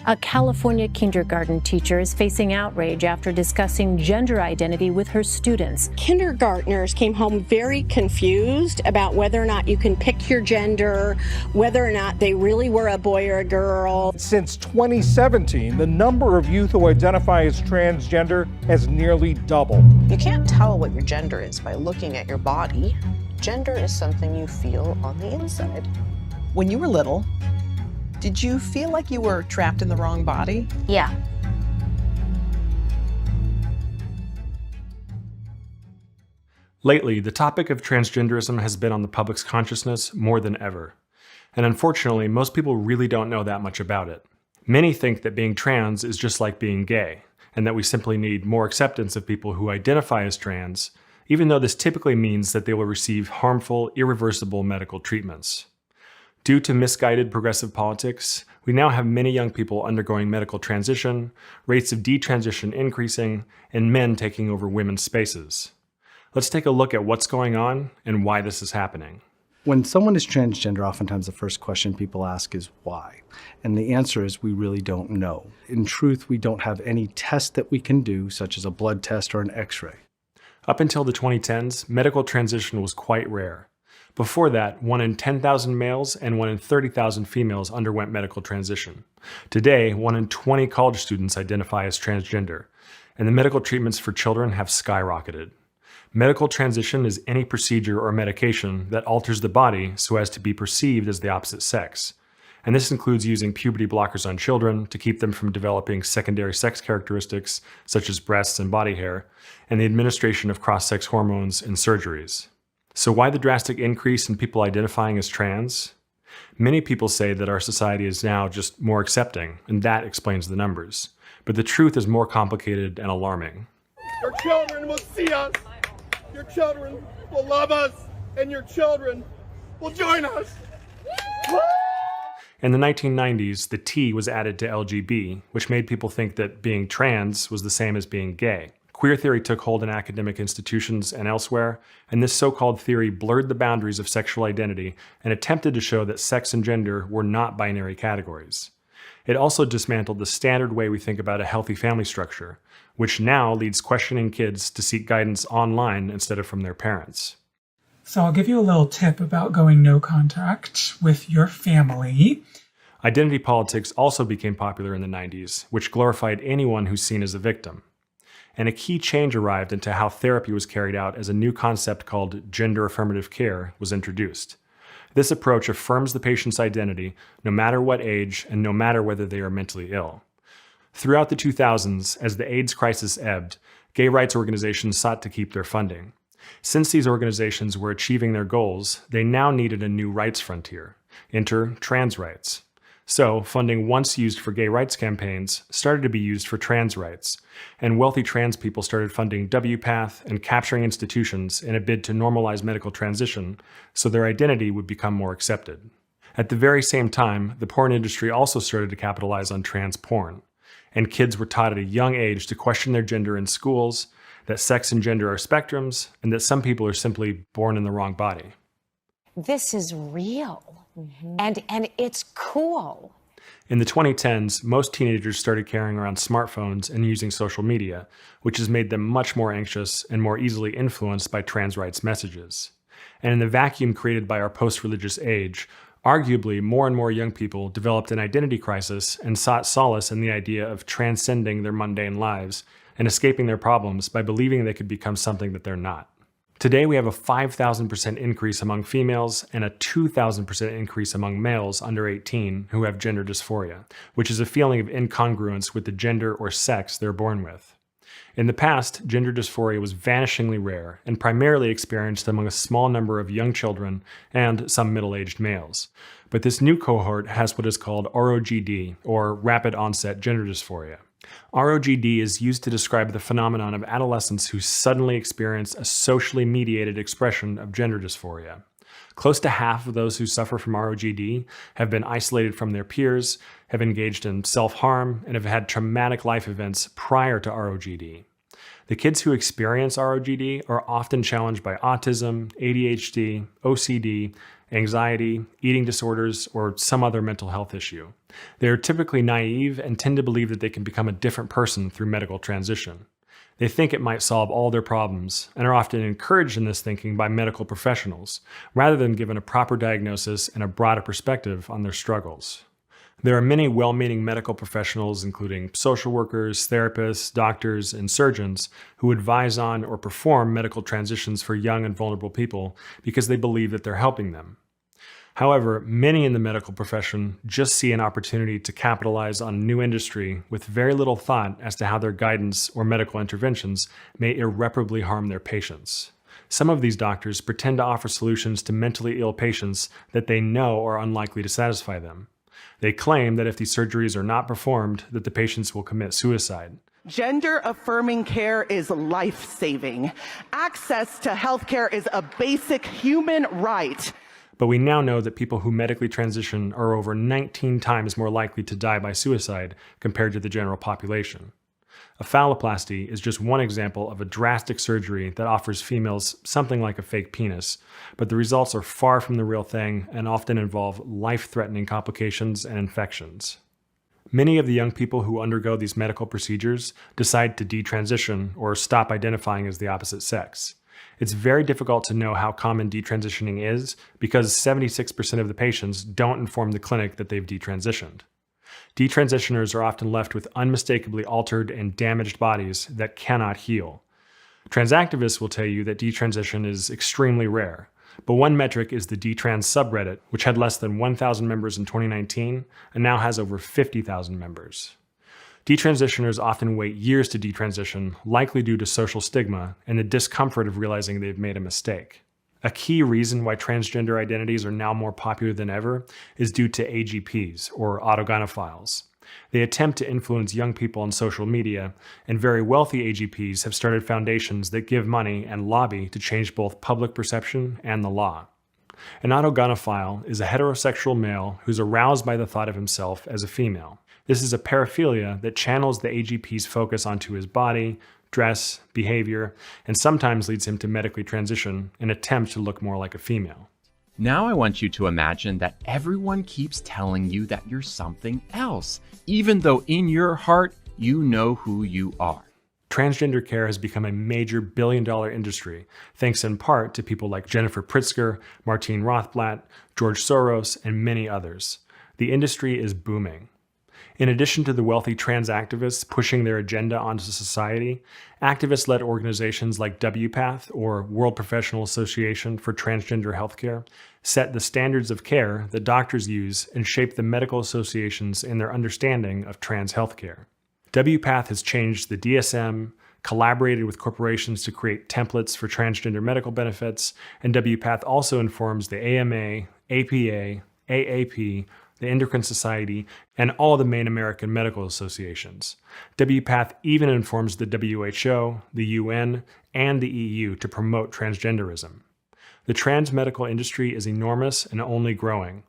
A California kindergarten teacher is facing outrage after discussing gender identity with her students. Kindergartners came home very confused about whether or not you can pick your gender, whether or not they really were a boy or a girl. Since 2017, the number of youth who identify as transgender has nearly doubled. You can't tell what your gender is by looking at your body. Gender is something you feel on the inside. When you were little, did you feel like you were trapped in the wrong body? Yeah. Lately, the topic of transgenderism has been on the public's consciousness more than ever. And unfortunately, most people really don't know that much about it. Many think that being trans is just like being gay, and that we simply need more acceptance of people who identify as trans, even though this typically means that they will receive harmful, irreversible medical treatments. Due to misguided progressive politics, we now have many young people undergoing medical transition, rates of detransition increasing, and men taking over women's spaces. Let's take a look at what's going on and why this is happening. When someone is transgender, oftentimes the first question people ask is why? And the answer is we really don't know. In truth, we don't have any test that we can do, such as a blood test or an X-ray. Up until the 2010s, medical transition was quite rare. Before that, 1 in 10,000 males and 1 in 30,000 females underwent medical transition. Today, 1 in 20 college students identify as transgender, and the medical treatments for children have skyrocketed. Medical transition is any procedure or medication that alters the body so as to be perceived as the opposite sex. And this includes using puberty blockers on children to keep them from developing secondary sex characteristics such as breasts and body hair, and the administration of cross-sex hormones and surgeries. So why the drastic increase in people identifying as trans? Many people say that our society is now just more accepting, and that explains the numbers. But the truth is more complicated and alarming. Your children will see us. Your children will love us, and your children will join us. In the 1990s, the T was added to LGB, which made people think that being trans was the same as being gay. Queer theory took hold in academic institutions and elsewhere, and this so-called theory blurred the boundaries of sexual identity and attempted to show that sex and gender were not binary categories. It also dismantled the standard way we think about a healthy family structure, which now leads questioning kids to seek guidance online instead of from their parents. So I'll give you a little tip about going no contact with your family. Identity politics also became popular in the 90s, which glorified anyone who's seen as a victim. And a key change arrived into how therapy was carried out as a new concept called gender affirmative care was introduced. This approach affirms the patient's identity no matter what age and no matter whether they are mentally ill. Throughout the 2000s, as the AIDS crisis ebbed, gay rights organizations sought to keep their funding. Since these organizations were achieving their goals, they now needed a new rights frontier. Enter trans rights. So, funding once used for gay rights campaigns started to be used for trans rights, and wealthy trans people started funding WPATH and capturing institutions in a bid to normalize medical transition so their identity would become more accepted. At the very same time, the porn industry also started to capitalize on trans porn, and kids were taught at a young age to question their gender in schools, that sex and gender are spectrums, and that some people are simply born in the wrong body. This is real. And it's cool. In the 2010s, most teenagers started carrying around smartphones and using social media, which has made them much more anxious and more easily influenced by trans rights messages. And in the vacuum created by our post-religious age, arguably more and more young people developed an identity crisis and sought solace in the idea of transcending their mundane lives and escaping their problems by believing they could become something that they're not. Today, we have a 5,000% increase among females and a 2,000% increase among males under 18 who have gender dysphoria, which is a feeling of incongruence with the gender or sex they're born with. In the past, gender dysphoria was vanishingly rare and primarily experienced among a small number of young children and some middle-aged males. But this new cohort has what is called ROGD, or rapid onset gender dysphoria. ROGD is used to describe the phenomenon of adolescents who suddenly experience a socially mediated expression of gender dysphoria. Close to half of those who suffer from ROGD have been isolated from their peers, have engaged in self-harm, and have had traumatic life events prior to ROGD. The kids who experience ROGD are often challenged by autism, ADHD, OCD, anxiety, eating disorders, or some other mental health issue. They are typically naive and tend to believe that they can become a different person through medical transition. They think it might solve all their problems and are often encouraged in this thinking by medical professionals, rather than given a proper diagnosis and a broader perspective on their struggles. There are many well-meaning medical professionals, including social workers, therapists, doctors, and surgeons, who advise on or perform medical transitions for young and vulnerable people because they believe that they're helping them. However, many in the medical profession just see an opportunity to capitalize on a new industry with very little thought as to how their guidance or medical interventions may irreparably harm their patients. Some of these doctors pretend to offer solutions to mentally ill patients that they know are unlikely to satisfy them. They claim that if these surgeries are not performed, that the patients will commit suicide. Gender-affirming care is life-saving. Access to healthcare is a basic human right. But we now know that people who medically transition are over 19 times more likely to die by suicide compared to the general population. A phalloplasty is just one example of a drastic surgery that offers females something like a fake penis, but the results are far from the real thing and often involve life-threatening complications and infections. Many of the young people who undergo these medical procedures decide to detransition or stop identifying as the opposite sex. It's very difficult to know how common detransitioning is because 76% of the patients don't inform the clinic that they've detransitioned. Detransitioners are often left with unmistakably altered and damaged bodies that cannot heal. Transactivists will tell you that detransition is extremely rare, but one metric is the detrans subreddit, which had less than 1,000 members in 2019 and now has over 50,000 members. Detransitioners often wait years to detransition, likely due to social stigma and the discomfort of realizing they've made a mistake. A key reason why transgender identities are now more popular than ever is due to AGPs, or autogynephiles. They attempt to influence young people on social media, and very wealthy AGPs have started foundations that give money and lobby to change both public perception and the law. An autogynephile is a heterosexual male who's aroused by the thought of himself as a female. This is a paraphilia that channels the AGP's focus onto his body, dress, behavior, and sometimes leads him to medically transition in an attempt to look more like a female. Now I want you to imagine that everyone keeps telling you that you're something else, even though in your heart you know who you are. Transgender care has become a major billion-dollar industry, thanks in part to people like Jennifer Pritzker, Martine Rothblatt, George Soros, and many others. The industry is booming. In addition to the wealthy trans activists pushing their agenda onto society, activist-led organizations like WPATH, or World Professional Association for Transgender Healthcare, set the standards of care that doctors use and shape the medical associations in their understanding of trans healthcare. WPATH has changed the DSM, collaborated with corporations to create templates for transgender medical benefits, and WPATH also informs the AMA, APA, AAP, the Endocrine Society, and all the main American medical associations. WPATH even informs the WHO, the UN, and the EU to promote transgenderism. The trans medical industry is enormous and only growing.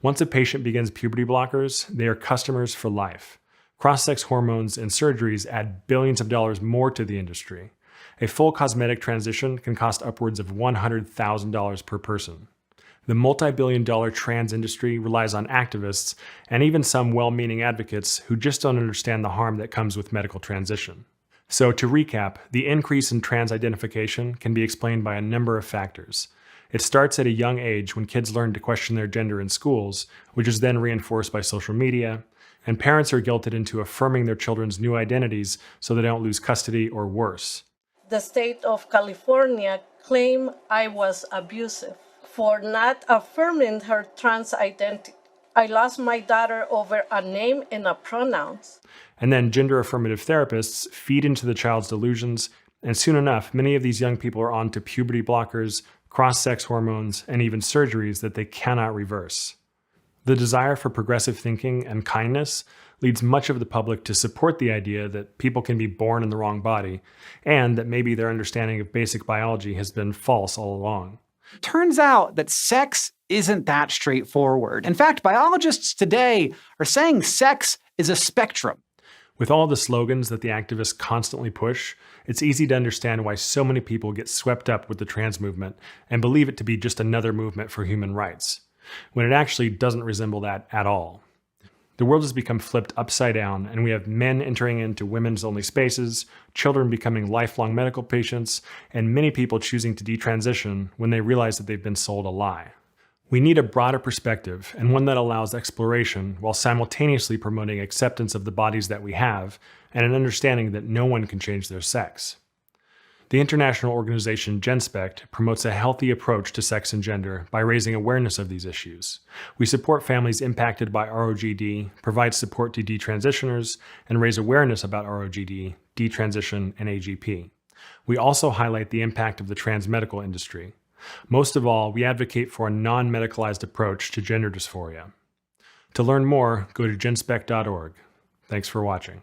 Once a patient begins puberty blockers, they are customers for life. Cross-sex hormones and surgeries add billions of dollars more to the industry. A full cosmetic transition can cost upwards of $100,000 per person. The multi-billion-dollar trans industry relies on activists and even some well-meaning advocates who just don't understand the harm that comes with medical transition. So to recap, the increase in trans identification can be explained by a number of factors. It starts at a young age when kids learn to question their gender in schools, which is then reinforced by social media, and parents are guilted into affirming their children's new identities so they don't lose custody or worse. The state of California claimed I was abusive for not affirming her trans identity. I lost my daughter over a name and a pronouns. And then gender affirmative therapists feed into the child's delusions, and soon enough, many of these young people are on to puberty blockers, cross-sex hormones, and even surgeries that they cannot reverse. The desire for progressive thinking and kindness leads much of the public to support the idea that people can be born in the wrong body, and that maybe their understanding of basic biology has been false all along. Turns out that sex isn't that straightforward. In fact, biologists today are saying sex is a spectrum. With all the slogans that the activists constantly push, it's easy to understand why so many people get swept up with the trans movement and believe it to be just another movement for human rights, when it actually doesn't resemble that at all. The world has become flipped upside down, and we have men entering into women's only spaces, children becoming lifelong medical patients, and many people choosing to detransition when they realize that they've been sold a lie. We need a broader perspective, and one that allows exploration while simultaneously promoting acceptance of the bodies that we have and an understanding that no one can change their sex. The international organization GenSpect promotes a healthy approach to sex and gender by raising awareness of these issues. We support families impacted by ROGD, provide support to detransitioners, and raise awareness about ROGD, detransition, and AGP. We also highlight the impact of the trans medical industry. Most of all, we advocate for a non-medicalized approach to gender dysphoria. To learn more, go to genspect.org. Thanks for watching.